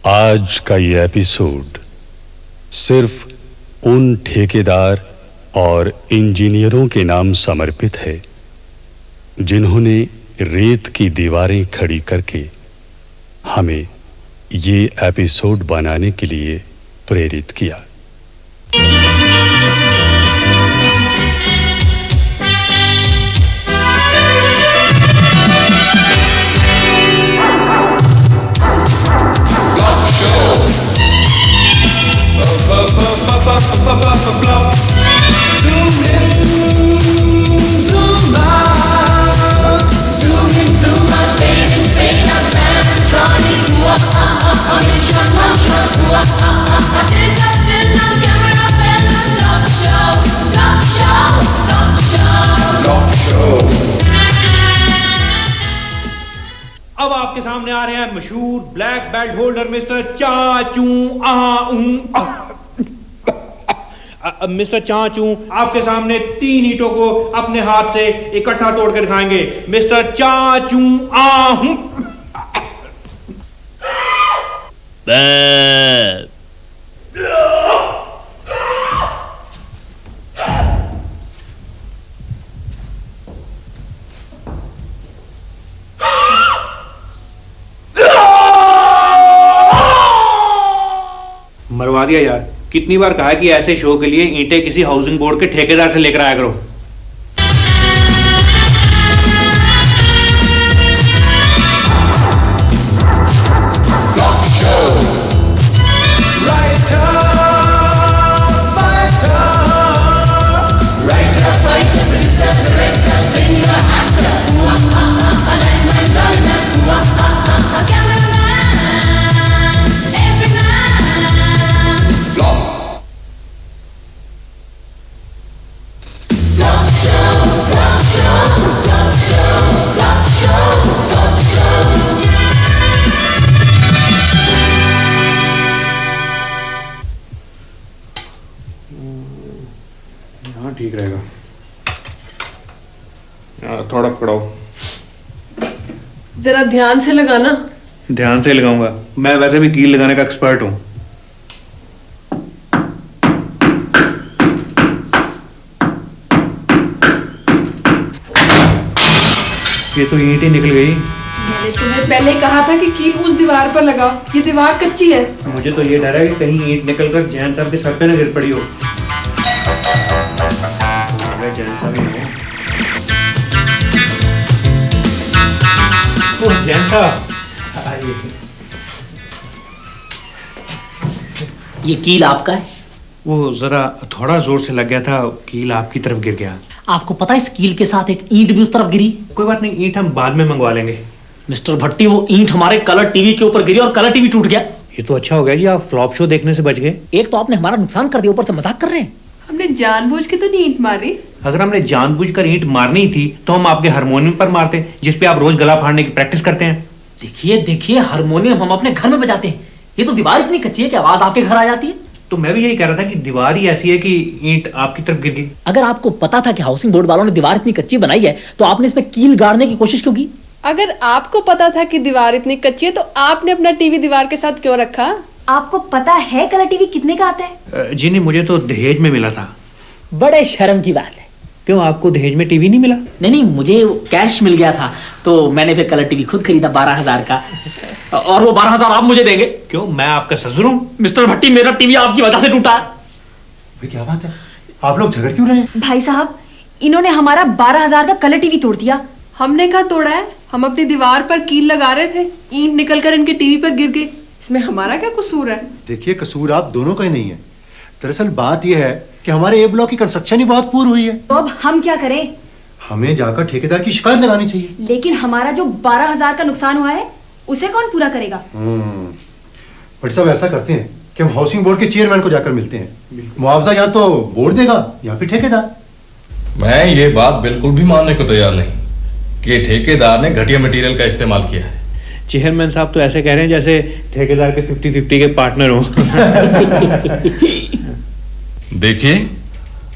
आज का ये एपिसोड सिर्फ उन ठेकेदार और इंजीनियरों के नाम समर्पित है जिन्होंने रेत की दीवारें खड़ी करके हमें ये एपिसोड बनाने के लिए प्रेरित किया। अब आपके सामने आ रहे हैं मशहूर ब्लैक बेल्ट होल्डर मिस्टर चाचू मिस्टर चाचू आपके सामने 3 ईंटों को अपने हाथ से इकट्ठा तोड़कर दिखाएंगे। मिस्टर चाचू मरवा दिया यार। कितनी बार कहा कि ऐसे शो के लिए ईंटें किसी हाउसिंग बोर्ड के ठेकेदार से लेकर आया करो। ठीक रहेगा। थोड़ा पकड़ाओ। जरा ध्यान से लगाना। ध्यान से लगाऊंगा। मैं वैसे भी कील लगाने का एक्सपर्ट हूं। ये तो ईंट ही निकल गई। मैंने तुम्हें पहले कहा था कि कील उस दीवार पर लगाओ। ये दीवार कच्ची है। मुझे तो ये डर है कि कहीं ईंट निकलकर जैन साहब के सर पे न गिर पड़ी हो। जैन साहब ये कील आपका है? वो जरा थोड़ा जोर से लग गया था, कील आपकी तरफ गिर गया। आपको पता है इस कील के साथ एक ईंट भी उस तरफ गिरी? कोई बात नहीं, ईंट हम बाद में मंगवा लेंगे। मिस्टर भट्टी, वो ईंट हमारे कलर टीवी के ऊपर गिरी और कलर टीवी टूट गया। ये तो अच्छा हो गया जी, आप फ्लॉप शो देखने से बच गए। एक तो आपने हमारा नुकसान कर दिया, ऊपर से मजाक कर रहे हैं। हमने जानबूझ के तो नहीं ईंट मारी। अगर हमने जानबूझकर ईंट मारनी थी तो हम आपके हारमोनियम पर मारते, जिसपे आप रोज गला फाड़ने की प्रैक्टिस करते हैं। देखिए देखिए, हारमोनियम हम अपने घर में बजाते हैं। ये तो दीवार इतनी कच्ची है कि आवाज आपके घर आ जाती है। तो मैं भी यही कह रहा था कि दीवार ही ऐसी है कि ईंट आपकी तरफ गिर गई। अगर आपको पता था कि हाउसिंग बोर्ड वालों ने दीवार इतनी कच्ची बनाई है तो आपने इसमें कील गाड़ने की कोशिश क्यों की? अगर आपको पता था कि दीवार इतनी कच्ची है तो आपने अपना टीवी दीवार के साथ क्यों रखा? आपको पता है कलर टीवी कितने का आता है? जी नहीं, मुझे तो दहेज में मिला था। बड़े शर्म की बात है। क्यों, आपको दहेज में टीवी नहीं मिला? नहीं, मुझे कैश मिल गया था तो मैंने फिर कलर टीवी खुद खरीदा 12,000 का, और वो 12,000 आप मुझे देंगे। क्यों, मैं आपका ससुर हूं? मिस्टर भट्टी, मेरा टीवी आपकी वजह से टूटा है। भाई क्या बात है, आप लोग झगड़ क्यों रहे हैं? भाई साहब, इन्होंने हमारा 12,000 का कलर टीवी तोड़ दिया। हमने कहा तोड़ा है, हम अपनी दीवार पर कील लगा रहे थे, ईंट निकलकर इनके टीवी पर गिर गई। इसमें हमारा क्या कसूर है? देखिए, कसूर आप दोनों का ही नहीं है। दरअसल बात यह है कि हमारे ए ब्लॉक की कंस्ट्रक्शन ही बहुत पूरी हुई है। तो अब हम क्या करें? हमें जाकर ठेकेदार की शिकायत लगानी चाहिए। लेकिन हमारा जो 12,000 का नुकसान हुआ है उसे कौन पूरा करेगा? बट साहब, ऐसा करते हैं कि हम हाउसिंग बोर्ड के चेयरमैन को जाकर मिलते हैं। मुआवजा या तो बोर्ड देगा या फिर ठेकेदार। मैं ये बात बिल्कुल भी मानने को तैयार नहीं कि ठेकेदार ने घटिया मटेरियल का इस्तेमाल किया है। चेयरमैन साहब तो ऐसे कह रहे हैं जैसे ठेकेदार के 50-50 के पार्टनर हो। देखिए,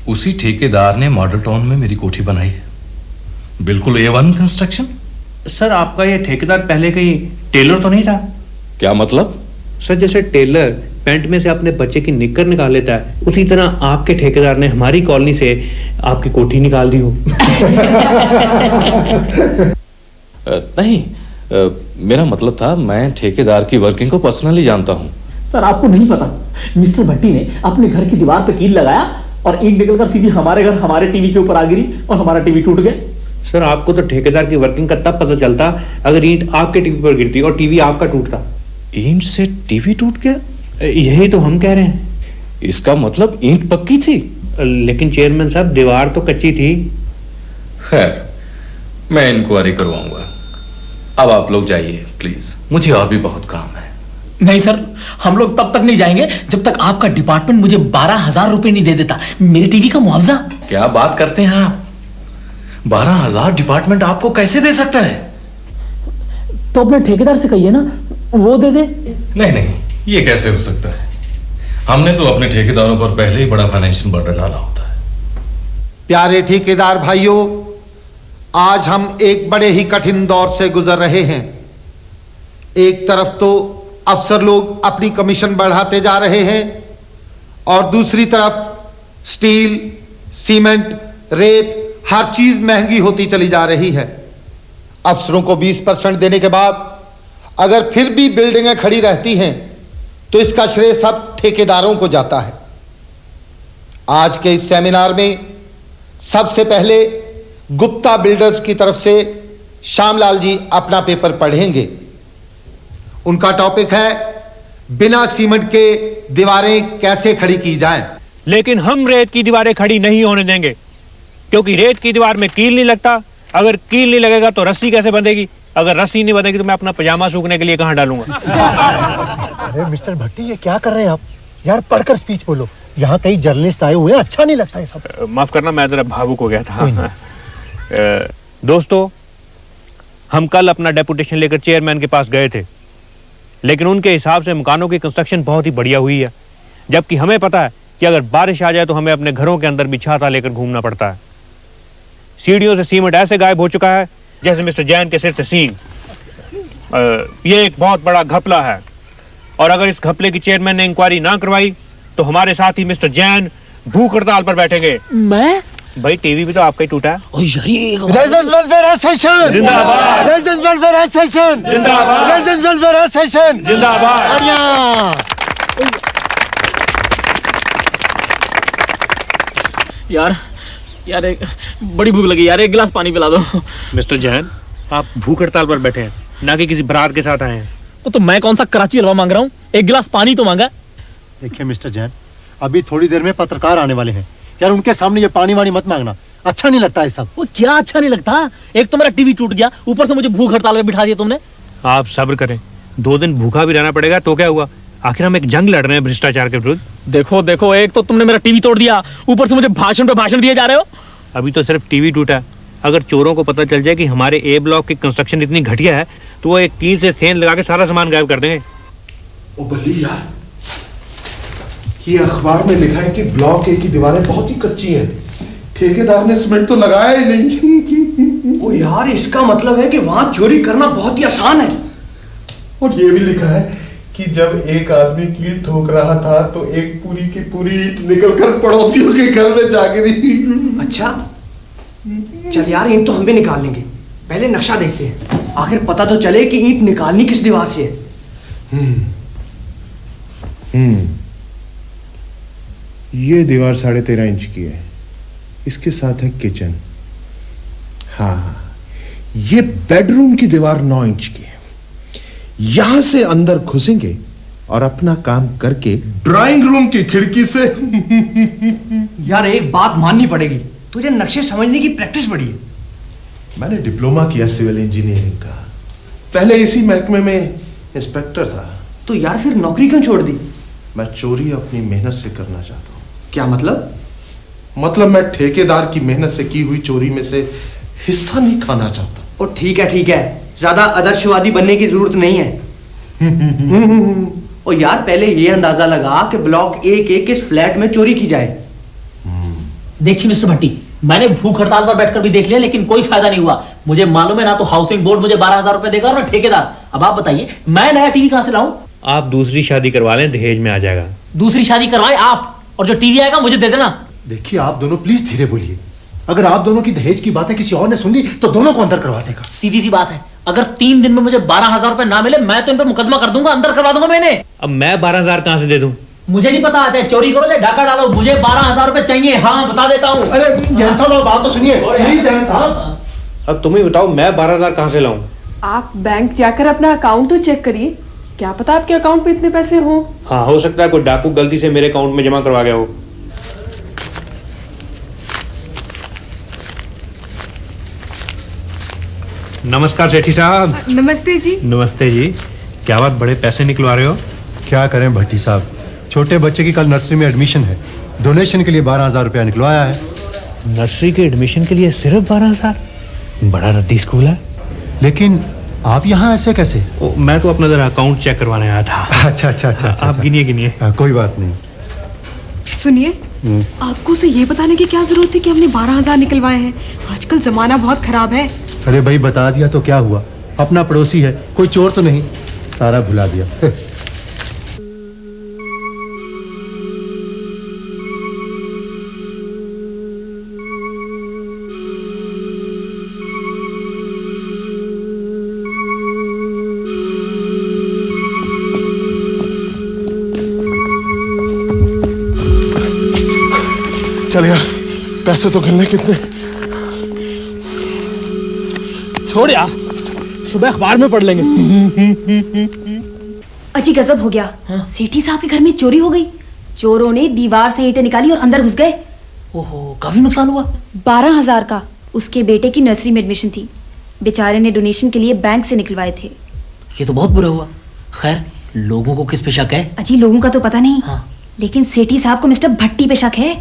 उसी ठेकेदार ने मॉडल टाउन में मेरी कोठी बनाई है, बिल्कुल A1 कंस्ट्रक्शन। सर, आपका ये ठेकेदार पहले कहीं टेलर तो नहीं था? क्या मतलब? सर जैसे टेलर पैंट में से अपने बच्चे की निक्कर निकाल लेता है, उसी तरह आपके ठेकेदार ने हमारी कॉलोनी से आपकी कोठी निकाल दी हो। नहीं, मेरा मतलब था मैं ठेकेदार की वर्किंग को पर्सनली जानता हूँ। सर आपको नहीं पता, मिस्टर भट्टी ने अपने घर की दीवार पे कील लगाया और ईंट निकलकर सीधी हमारे घर हमारे टीवी के ऊपर आ गिरी और हमारा टीवी टूट गया। सर आपको तो ठेकेदार की वर्किंग का तब पता चलता अगर ईंट आपके टीवी पर गिरती और टीवी आपका टूटता। ईंट से टीवी टूट गया? यही तो हम कह रहे हैं। इसका मतलब ईंट पक्की थी? लेकिन चेयरमैन साहब दीवार तो कच्ची थी। खैर, मैं इंक्वायरी करवाऊंगा। अब आप लोग जाइए प्लीज, मुझे और भी बहुत काम है। नहीं सर, हम लोग तब तक नहीं जाएंगे जब तक आपका डिपार्टमेंट मुझे 12,000 रुपए नहीं दे देता मेरे टीवी का मुआवजा। क्या बात करते हैं आप? 12,000 डिपार्टमेंट आपको कैसे दे सकता है? तो अपने ठेकेदार से कहिए ना, वो दे दे। नहीं नहीं, ये कैसे हो सकता है? हमने तो अपने ठेकेदारों पर पहले ही बड़ा फाइनेंशियल बर्डन डाला होता है। प्यारे ठेकेदार भाइयों, आज हम एक बड़े ही कठिन दौर से गुजर रहे हैं। एक तरफ तो अफसर लोग अपनी कमीशन बढ़ाते जा रहे हैं और दूसरी तरफ स्टील, सीमेंट, रेत, हर चीज महंगी होती चली जा रही है। अफसरों को 20% देने के बाद अगर फिर भी बिल्डिंगें खड़ी रहती हैं तो इसका श्रेय सब ठेकेदारों को जाता है। आज के इस सेमिनार में सबसे पहले गुप्ता बिल्डर्स की तरफ से श्यामलाल जी अपना पेपर पढ़ेंगे। उनका टॉपिक है बिना सीमेंट के दीवारें कैसे खड़ी की जाएं। लेकिन हम रेत की दीवारें खड़ी नहीं होने देंगे, क्योंकि रेत की दीवार में कील नहीं लगता। अगर कील नहीं लगेगा तो रस्सी कैसे बंधेगी? अगर रस्सी नहीं बंधेगी तो मैं अपना पजामा सूखने के लिए कहां डालूंगा? अरे मिस्टर भट्टी, ये क्या कर रहे हैं आप? यार पढ़कर स्पीच बोलो, यहाँ कई जर्नलिस्ट आए हुए हैं, अच्छा नहीं लगता ये सब। माफ करना, मैं जरा भावुक हो गया था। दोस्तों, हम कल अपना डेपुटेशन लेकर चेयरमैन के पास गए थे, लेकिन उनके हिसाब से मकानों की कंस्ट्रक्शन बहुत ही बढ़िया हुई है, जबकि हमें पता है कि अगर बारिश आ जाए तो हमें अपने घरों के अंदर भी छाता लेकर घूमना पड़ता है। सीढ़ियों से सीमेंट ऐसे गायब हो चुका है जैसे मिस्टर जैन के सिर से सींग। ये एक बहुत बड़ा घपला है, और अगर इस घपले की चेयरमैन ने इंक्वायरी ना करवाई तो हमारे साथ ही मिस्टर जैन भूख हड़ताल पर बैठेंगे। मैं? भाई टीवी भी तो आपका ही टूटा है। रेजिडेंस वेलफेयर एसोसिएशन जिंदाबाद, रेजिडेंस वेलफेयर एसोसिएशन जिंदाबाद, रेजिडेंस वेलफेयर एसोसिएशन जिंदाबाद। यार एक बड़ी भूख लगी यार, एक गिलास पानी पिला दो। मिस्टर जैन, आप भूख हड़ताल पर बैठे हैं, ना कि किसी बारात के साथ आए हैं। तो मैं कौन सा कराची हलवा मांग रहा हूँ? एक गिलास पानी तो मांगा। देखिए मिस्टर जैन, अभी थोड़ी देर में पत्रकार आने वाले हैं, यार उनके सामने ये पानी वानी मत मांगना, अच्छा नहीं लगता है सब। वो क्या अच्छा नहीं लगता? एक तो मेरा टीवी टूट गया, ऊपर से मुझे भूख हड़ताल पे बिठा दिया तुमने। आप सब्र करें, 2 दिन भूखा भी रहना पड़ेगा तो क्या हुआ? आखिर हम एक जंग लड़ रहे हैं भ्रष्टाचार के विरुद्ध। देखो, एक तो तुमने मेरा टीवी तोड़ दिया, ऊपर से मुझे भाषण पे भाषण दिए जा रहे हो। अभी तो सिर्फ टीवी टूटा है। अगर चोरों को पता चल जाए कि हमारे ए ब्लॉक की कंस्ट्रक्शन इतनी घटिया है तो वो एक कील से सेंध लगा के सारा सामान गायब कर देंगे। ओ बल्ली यार, ये अखबार में लिखा है कि ब्लॉक ए की दीवारें बहुत ही कच्ची हैं, ठेकेदार ने सीमेंट तो लगाया ही नहीं। ओ यार, इसका मतलब है कि वहां चोरी करना बहुत ही आसान है। और ये भी लिखा है कि जब एक आदमी कील ठोक रहा था तो एक पूरी की पूरी ईंट निकलकर पड़ोसियों के घर में जा गिरी। अच्छा, चल यार, ईंट तो हम भी निकाल लेंगे, पहले नक्शा देखते हैं, आखिर पता तो चले कि ईंट निकालनी किस दीवार से है। ये दीवार 13.5 इंच की है, इसके साथ है किचन। हाँ, ये बेडरूम की दीवार 9 इंच की है। यहां से अंदर घुसेंगे और अपना काम करके ड्राइंग रूम की खिड़की से। यार एक बात माननी पड़ेगी, तुझे नक्शे समझने की प्रैक्टिस बड़ी है। मैंने डिप्लोमा किया सिविल इंजीनियरिंग का, पहले इसी महकमे में इंस्पेक्टर था। तो यार फिर नौकरी क्यों छोड़ दी? मैं चोरी अपनी मेहनत से करना चाहता हूँ। क्या मतलब? मतलब मैं ठेकेदार की मेहनत से की हुई चोरी में से हिस्सा नहीं खाना चाहता। और ठीक है, ज्यादा आदर्शवादी बनने की जरूरत नहीं है। और यार पहले ये अंदाजा लगा कि ब्लॉक ए के किस फ्लैट में चोरी की जाए। देखिए मिस्टर भट्टी, मैंने भूख हड़ताल पर बैठकर भी देख लिया, लेकिन कोई फायदा नहीं हुआ। मुझे मालूम है ना तो हाउसिंग बोर्ड मुझे 12,000 रुपए देगा और ना ठेकेदार। अब आप बताइए, मैं नया टीवी कहां से लाऊं? आप दूसरी शादी करवा लें, दहेज में आ जाएगा। दूसरी शादी करवाए आप, और जो टीवी आएगा मुझे दे देना। देखिए आप दोनों प्लीज धीरे बोलिए। अगर आप दोनों की दहेज की बातें किसी और ने सुन ली तो दोनों को अंदर करवा देगा। सीधी सी बात है, अगर 3 दिन में मुझे 12,000 रुपए ना मिले मैं तो इन पर मुकदमा कर दूंगा, अंदर करवा दूंगा मैंने। अब मैं 12,000 कहां से दे दूं? मुझे नहीं पता, चाहे चोरी करो चाहे डाका डालो, मुझे 12,000 रुपए चाहिए। हाँ बता देता हूँ। अरे जैन साहब बात तो सुनिए प्लीज। जैन साहब अब तुम ही बताओ, मैं 12,000 कहां से लाऊं? आप बैंक जाकर अपना अकाउंट तो चेक करिए, क्या पता आपके अकाउंट में इतने पैसे हो। हाँ, हो सकता है कोई डाकू गलती से मेरे अकाउंट में जमा करवा गया हो। नमस्कार सेठी साहब। नमस्ते जी। नमस्ते जी। क्या बात, बड़े पैसे निकलवा रहे हो? क्या करें भट्टी साहब, छोटे बच्चे की कल नर्सरी में एडमिशन है, डोनेशन के लिए 12,000 रुपया निकलवाया है। नर्सरी के एडमिशन के लिए सिर्फ 12,000? बड़ा रद्दी स्कूल है। लेकिन आप यहाँ ऐसे कैसे? मैं तो अपना जरा अकाउंट चेक करवाने आया था। अच्छा। आप गिनिए। कोई बात नहीं। सुनिए, आपको उसे ये बताने की क्या जरूरत थी कि हमने 12,000 निकलवाए हैं? आजकल जमाना बहुत खराब है। अरे भाई बता दिया तो क्या हुआ, अपना पड़ोसी है, कोई चोर तो नहीं। सारा भुला दिया। चल यार, पैसे तो गिनने कितने। छोड़ यार, सुबह अखबार में पढ़ लेंगे। अजी गजब हो गया। सेठी साहब के घर में चोरी हो गई। चोरों ने दीवार से ईंटें निकाली और अंदर घुस गए। ओहो, काफी नुकसान हुआ। 12,000 का। उसके बेटे की नर्सरी में एडमिशन थी, बेचारे ने डोनेशन के लिए बैंक से निकलवाए थे। ये तो बहुत बुरा हुआ। खैर, लोगों को किस पे शक है? अजी लोगों का तो पता नहीं। लेकिन सेठी साहब को मिस्टर भट्टी पे शक है।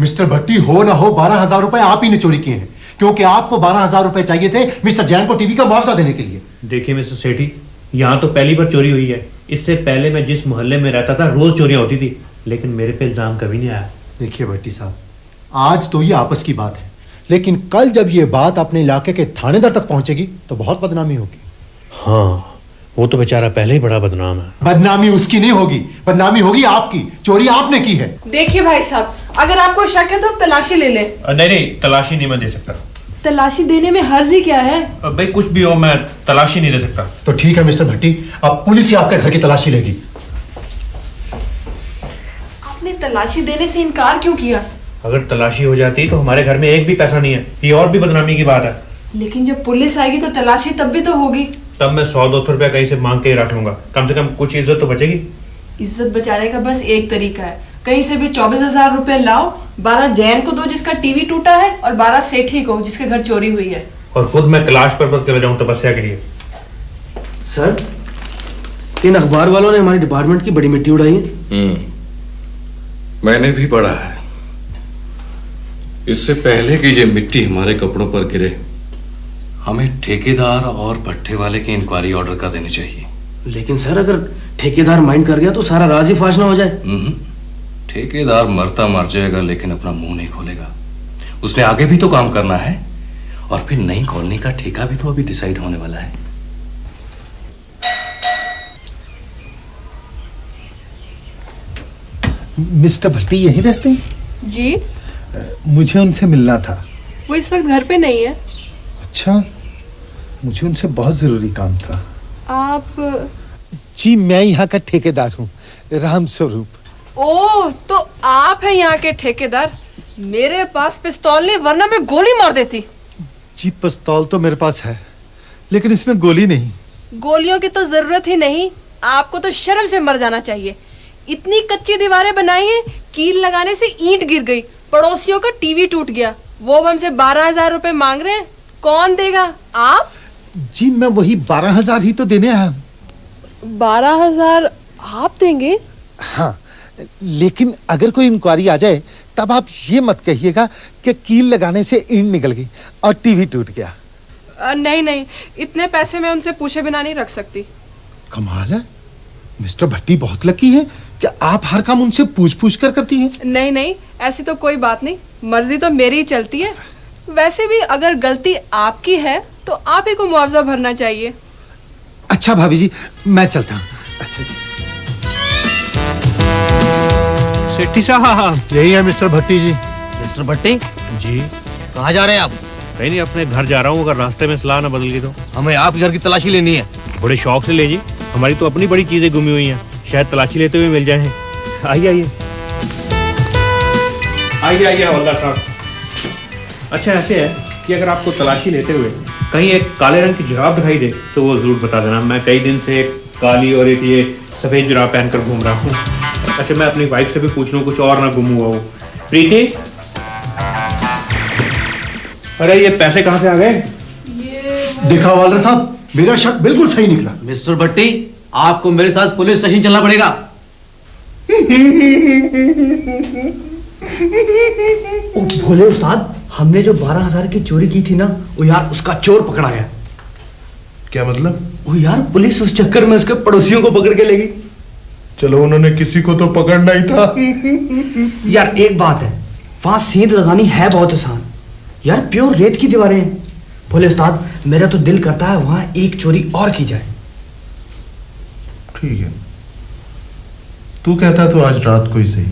मिस्टर भट्टी हो ना हो 12,000 रुपए आप ही ने चोरी किए हैं, क्योंकि आपको 12,000 रुपए चाहिए थे मिस्टर जैन को टीवी का मुआवजा देने के लिए। देखिए मिस्टर सेठी, यहाँ तो पहली बार चोरी हुई है। इससे पहले मैं जिस मोहल्ले में रहता था रोज चोरियां होती थी, लेकिन मेरे पे इल्जाम कभी नहीं आया। देखिए भट्टी साहब, आज तो ये आपस की बात है, लेकिन कल जब ये बात अपने इलाके के थानेदार तक पहुंचेगी तो बहुत बदनामी होगी। हाँ, वो तो बेचारा पहले ही बड़ा बदनाम है। बदनामी उसकी नहीं होगी, बदनामी होगी आपकी। चोरी आपने की है। देखिए भाई साहब, अगर आपको शक है तो आप तलाशी ले लें। नहीं, तलाशी नहीं मैं दे सकता। तलाशी देने में हर्जी क्या है? भाई कुछ भी हो, मैं तलाशी नहीं दे सकता। तो ठीक है मिस्टर भट्टी, अब पुलिस ही आपके घर की तलाशी लेगी। आपने तलाशी देने से इनकार क्यों किया? अगर तलाशी हो जाती तो हमारे घर में एक भी पैसा नहीं है, ये और भी बदनामी की बात है। लेकिन जब पुलिस आएगी तो तलाशी तब भी तो होगी। तब मैं 100-200 रुपया कहीं से मांग के ही रख लूंगा, कम से कम कुछ इज्जत तो बचेगी। इज्जत बचाने का बस एक तरीका है, कहीं से भी 24,000 रुपए लाओ, 12 जैन को दो जिसका टीवी टूटा है और 12 सेठी को जिसके घर चोरी हुई है। और खुद मैं कैलाश पर्वत चले जाऊं तपस्या के लिए। सर, इन अखबार वालों ने हमारे डिपार्टमेंट की बड़ी मिट्टी उड़ाई है। मैंने भी पढ़ा है। इससे पहले कि ये मिट्टी हमारे कपड़ों पर गिरे, हमें ठेकेदार और भट्टे वाले की इंक्वायरी ऑर्डर कर देनी चाहिए। लेकिन सर, अगर ठेकेदार माइंड कर गया तो सारा राज ही फाश ना हो जाए। ठेकेदार मरता मर जाएगा, लेकिन अपना मुंह नहीं खोलेगा। उसने आगे भी तो काम करना है, और फिर नई कॉलोनी का ठेका भी तो अभी डिसाइड होने वाला है। मिस्टर भट्टी यहीं रहते हैं? जी, मुझे उनसे मिलना था। वो इस वक्त घर पे नहीं है। अच्छा, मुझे उनसे बहुत जरूरी काम था। आप? जी, मैं यहाँ का ठेकेदार हूँ, राम स्वरूप। ओह, तो आप हैं यहाँ के ठेकेदार। मेरे पास पिस्तौल नहीं, वरना मैं गोली मार देती। जी, पिस्तौल तो मेरे पास है, लेकिन इसमें गोली नहीं। गोलियों की तो जरूरत ही नहीं। आपको तो शर्म से मर जाना चाहिए। इतनी कच्ची दीवारें बनाई हैं, कील लगाने से ईंट गिर गई, पड़ोसियों का टीवी टूट गया, वो हमसे 12,000 रुपए मांग रहे हैं। कौन देगा? आप? जी, मैं वही 12,000 ही तो देने आया हूँ। 12,000 आप देंगे? हाँ, लेकिन अगर कोई इंक्वायरी आ जाए तब आप ये मत कहिएगा कि कील लगाने से ईंट निकल गई और टीवी टूट गया। नहीं, इतने पैसे मैं उनसे पूछे बिना नहीं रख सकती। कमाल है, मिस्टर भट्टी बहुत लकी है कि आप हर काम उनसे पूछ कर करती हैं। नहीं, ऐसी तो कोई बात नहीं, मर्जी तो मेरी ही चलती है। वैसे भी अगर गलती आपकी है तो आप ही को मुआवजा भरना चाहिए। अच्छा भाभी जी, मैं चलता हूँ। अच्छा। सेठी साहब। यही है मिस्टर भट्टी जी। मिस्टर भट्टी जी। कहाँ जा रहे हैं आप? कहीं नहीं, अपने घर जा रहा हूँ। अगर रास्ते में सलाह ना बदल गई तो। हमें आपके घर की तलाशी लेनी है। बड़े शौक से ले जी, हमारी तो अपनी बड़ी चीजें गुमी हुई हैं, शायद तलाशी लेते हुए मिल जाए। आइए आइए आइए आइए हवलदार साहब। अच्छा ऐसे है कि अगर आपको तलाशी लेते हुए कहीं एक काले रंग की जुराब दिखाई दे तो वो जरूर बता देना। मैं कई दिन से एक काली और एक ये सफेद जुराब पहनकर घूम रहा हूँ। अच्छा मैं अपनी वाइफ से भी पूछ लूँ कुछ और ना गुम हुआ हो। प्रीति, अरे ये पैसे कहाँ से आ गए? देखा हवलदार साहब, मेरा शक बिल्कुल सही निकला। मिस्टर भट्टी, आपको मेरे साथ पुलिस स्टेशन चलना पड़ेगा। भोले उस्ताद, हमने जो 12,000 की चोरी की थी ना, वो यार उसका चोर पकड़ा गया। क्या मतलब? वो यार पुलिस उस चक्कर में उसके पड़ोसियों को पकड़ के ले गई। चलो उन्होंने किसी को तो पकड़ना ही था। यार एक बात है, वहां सेंध लगानी है बहुत आसान। यार प्योर रेत की दीवारें हैं। भोले उस्ताद, मेरा तो दिल करता है वहां एक चोरी और की जाए। ठीक है, तू कहता तो आज रात को ही सही।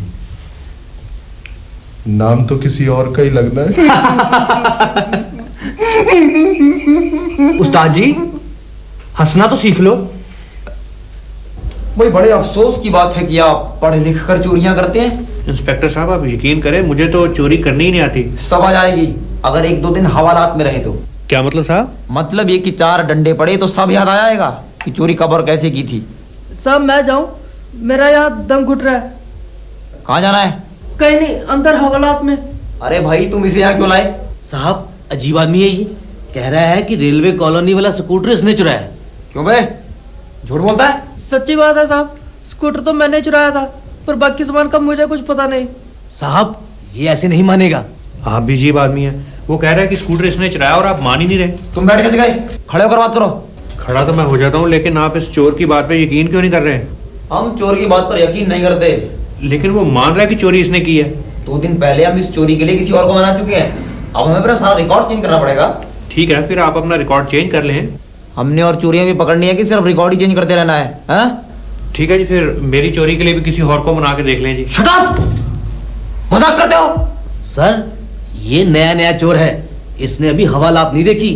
नाम तो किसी और का ही लगना है। उस्ताद जी, हंसना तो सीख लो। भाई बड़े अफसोस की बात है कि आप पढ़ लिख कर चोरियां करते हैं। इंस्पेक्टर साहब आप यकीन करें, मुझे तो चोरी करनी ही नहीं आती। सब आ जाएगी अगर 1-2 दिन हवालात में रहे तो। क्या मतलब साहब? मतलब ये कि 4 डंडे पड़े तो सब याद आ जाएगा कि चोरी कब और कैसे की थी। साहब मैं जाऊं, मेरा यहाँ दम घुट रहा है। कहाँ जाना है? कहीं नहीं, अंदर हवालात में। अरे भाई तुम इसे यहाँ क्यों लाए? साहब अजीब आदमी है ये, कह रहा है कि रेलवे कॉलोनी वाला स्कूटर इसने चुराया। क्यों बे, झूठ बोलता है? सच्ची बात है साहब, स्कूटर तो मैंने चुराया था, पर बाकी सामान का मुझे कुछ पता नहीं। साहब ये ऐसे नहीं मानेगा। आप भी अजीब आदमी है। वो कह रहा है कि स्कूटर इसने चुराया और आप मान ही नहीं रहे। तुम बैठ कैसे गए? खड़े होकर बात करो। खड़ा तो मैं हो जाता हूँ, लेकिन आप इस चोर की बात पे यकीन क्यों नहीं कर रहे? हम चोर की बात पर यकीन नहीं करते। लेकिन वो मान रहा है कि चोरी इसने की है। 2 दिन पहले हम इस चोरी के लिए किसी और को मना चुके हैं। अब हमें अपना सारा रिकॉर्ड चेंज करना पड़ेगा। ठीक है, फिर आप अपना रिकॉर्ड चेंज कर लें। हमने और चोरियां भी पकड़नी है कि सिर्फ रिकॉर्ड ही चेंज करते रहना है? हाँ? ठीक है जी, फिर मेरी चोरी के लिए भी किसी और को मना के देख लें जी। Shut up! मजाक करते हो? सर ये नया नया चोर है, इसने अभी हवालात नहीं देखी,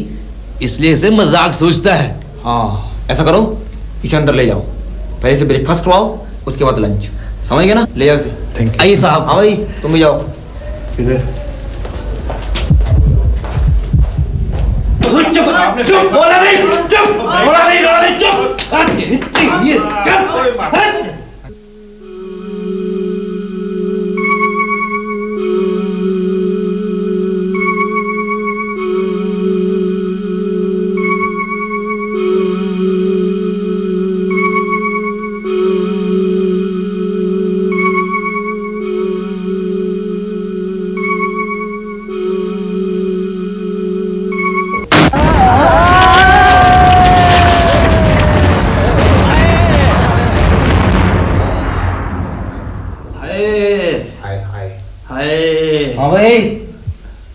इसलिए इसे मजाक सोचता है। हाँ ऐसा करो, इसे अंदर ले जाओ, पहले से ब्रेकफास्ट करवाओ, उसके बाद लंच। समझ गए ना? ले जाओ इसे। आइए साहब। हाँ भाई तुम भी जाओ। चुप बोला नहीं, चुप बोला नहीं, चुप।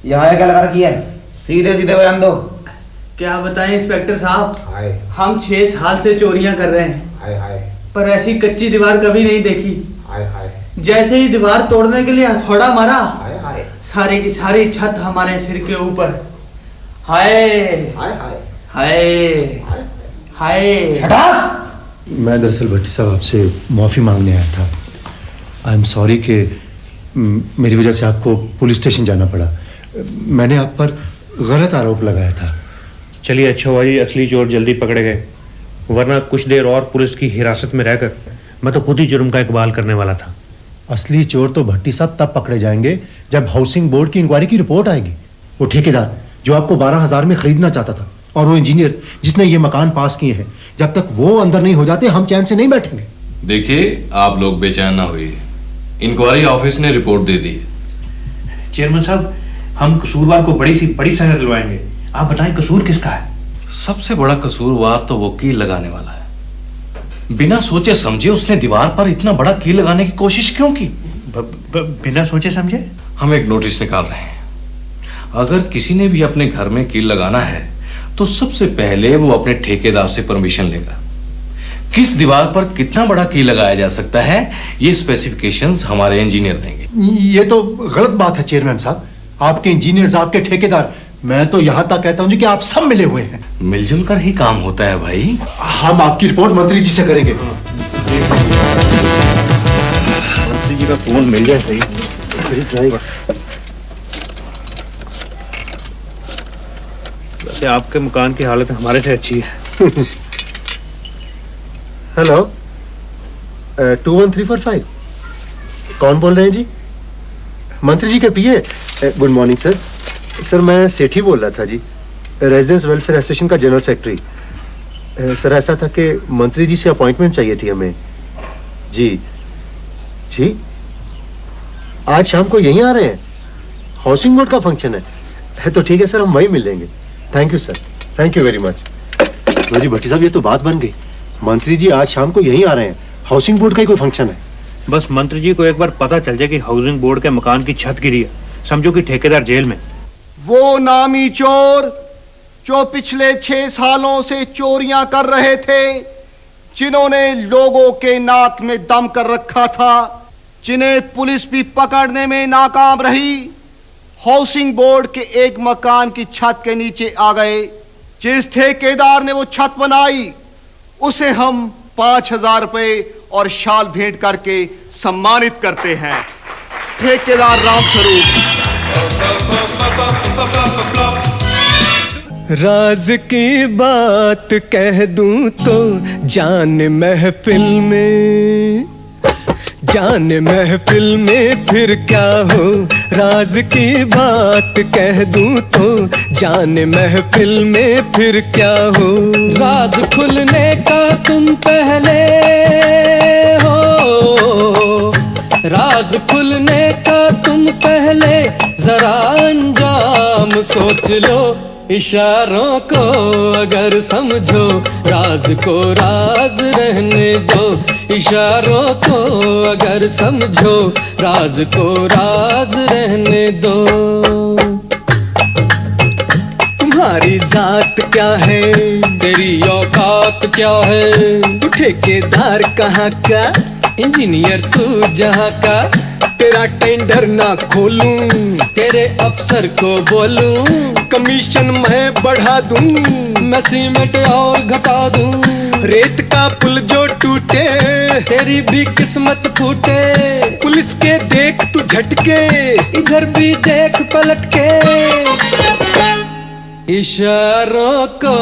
यहाँ क्या लगा रखी है? सीधे सीधे बयान दो। क्या बताएं इंस्पेक्टर साहब, हम 6 साल से चोरियां कर रहे हैं, पर ऐसी कच्ची दीवार कभी नहीं देखी। जैसे ही दीवार तोड़ने के लिए हथौड़ा मारा, सारी की सारी छत हमारे सिर के ऊपर। हाय हाय हाय। मैं दरअसल भट्टी साहब आपसे माफ़ी मांगने आया था। आई एम सॉरी कि मेरी वजह से आपको पुलिस स्टेशन जाना पड़ा। मैंने आप पर गलत आरोप लगाया था। चलिए अच्छा हुआ जी, असली चोर जल्दी पकड़े गए, वरना कुछ देर और पुलिस की हिरासत में रहकर मैं तो खुद ही जुर्म का इकबाल करने वाला था। असली चोर तो भट्टी साहब तब पकड़े जाएंगे जब हाउसिंग बोर्ड की इंक्वायरी की रिपोर्ट आएगी। वो ठेकेदार जो आपको 12,000 में खरीदना चाहता था, और वो इंजीनियर जिसने ये मकान पास किए हैं, जब तक वो अंदर नहीं हो जाते हम चैन से नहीं बैठेंगे। देखिए आप लोग बेचैन ना होइए, इंक्वायरी ऑफिस ने रिपोर्ट दे दी। चेयरमैन साहब, हम कसूरवार को बड़ी सजा दिलवाएंगे। आप बताएं कसूर किसका है? सबसे बड़ा कसूरवार तो वो कील लगाने वाला है। बिना सोचे समझे उसने दीवार पर इतना बड़ा कील लगाने की कोशिश क्यों की? बिना सोचे समझे? हम एक नोटिस निकाल रहे हैं, अगर किसी ने भी अपने घर में कील लगाना है तो सबसे पहले वो अपने ठेकेदार से परमिशन लेगा। किस दीवार पर कितना बड़ा की लगाया जा सकता है, ये स्पेसिफिकेशंस हमारे इंजीनियर देंगे। ये तो गलत बात है चेयरमैन साहब। आपके इंजीनियर्स, आपके ठेकेदार, मैं तो यहां तक कहता हूं कि आप सब मिले हुए हैं। मिलजुल कर ही काम होता है भाई। हम आपकी रिपोर्ट मंत्री जी से करेंगे। मंत्री जी का फोन मिल जाए सही। वैसे आपके मकान की हालत हमारे से अच्छी है। हेलो, 21345 कौन बोल रहे हैं जी? मंत्री जी के PA. Good morning sir. Sir मैं सेठी बोल रहा था जी, रेजिडेंस वेलफेयर एसोसिएशन का जनरल सेक्रेटरी। सर ऐसा था कि मंत्री जी से अपॉइंटमेंट चाहिए थी हमें। जी जी, आज शाम को यहीं आ रहे हैं? हाउसिंग बोर्ड का फंक्शन है तो ठीक है सर, हम वहीं मिल लेंगे। Thank you sir, thank you very much. मेरी भट्टी साहब, ये तो बात बन गई। मंत्री जी आज शाम को यहीं आ रहे हैं, हाउसिंग बोर्ड का ही कोई फंक्शन है। बस मंत्री जी को एक बार पता चल जाए कि हाउसिंग बोर्ड के मकान की छत गिरी है, समझो कि ठेकेदार जेल में। वो नामी चोर जो पिछले 6 सालों से चोरियां कर रहे थे, जिन्होंने लोगों के नाक में दम कर रखा था, जिन्हें पुलिस भी पकड़ने में नाकाम रही, हाउसिंग बोर्ड के एक मकान की छत के नीचे आ गए। जिस ठेकेदार ने वो छत बनाई, उसे हम 5,000 रुपए और शाल भेंट करके सम्मानित करते हैं। ठेकेदार रामस्वरूप। राज की बात कह दूं तो जान महफिल में फिर क्या हो। राज की बात कह दूं तो जान महफिल में फिर क्या हो। राज खुलने का तुम पहले हो, राज खुलने का तुम पहले जरा अंजाम सोच लो। इशारों को अगर समझो, राज को राज रहने दो। इशारों को अगर समझो, राज को राज रहने दो। तुम्हारी जात क्या है, तेरी औकात क्या है। तू ठेकेदार कहाँ का, इंजीनियर तू जहाँ का। तेरा टेंडर ना खोलूं, तेरे अफसर को बोलूं। कमीशन मैं बढ़ा दूं, मैं सीमेंट और घटा दूं। रेत का पुल जो टूटे, तेरी भी किस्मत फूटे। पुलिस के देख तू झटके, इधर भी देख पलट के। इशारों को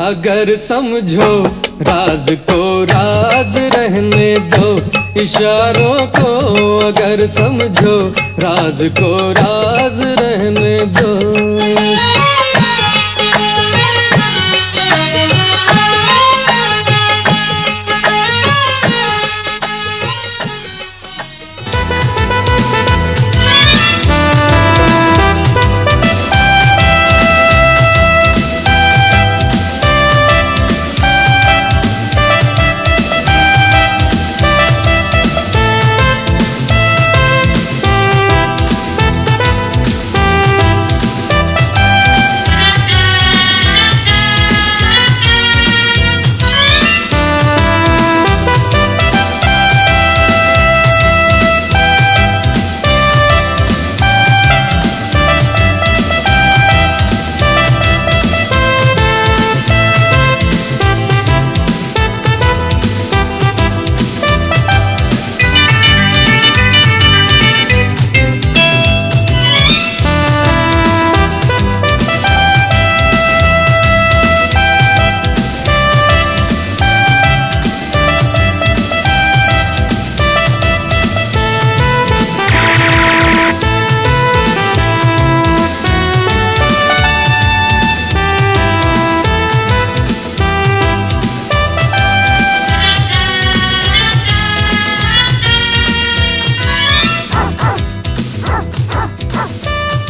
अगर समझो, राज को राज रहने दो। इशारों को अगर समझो, राज को राज रहने दो।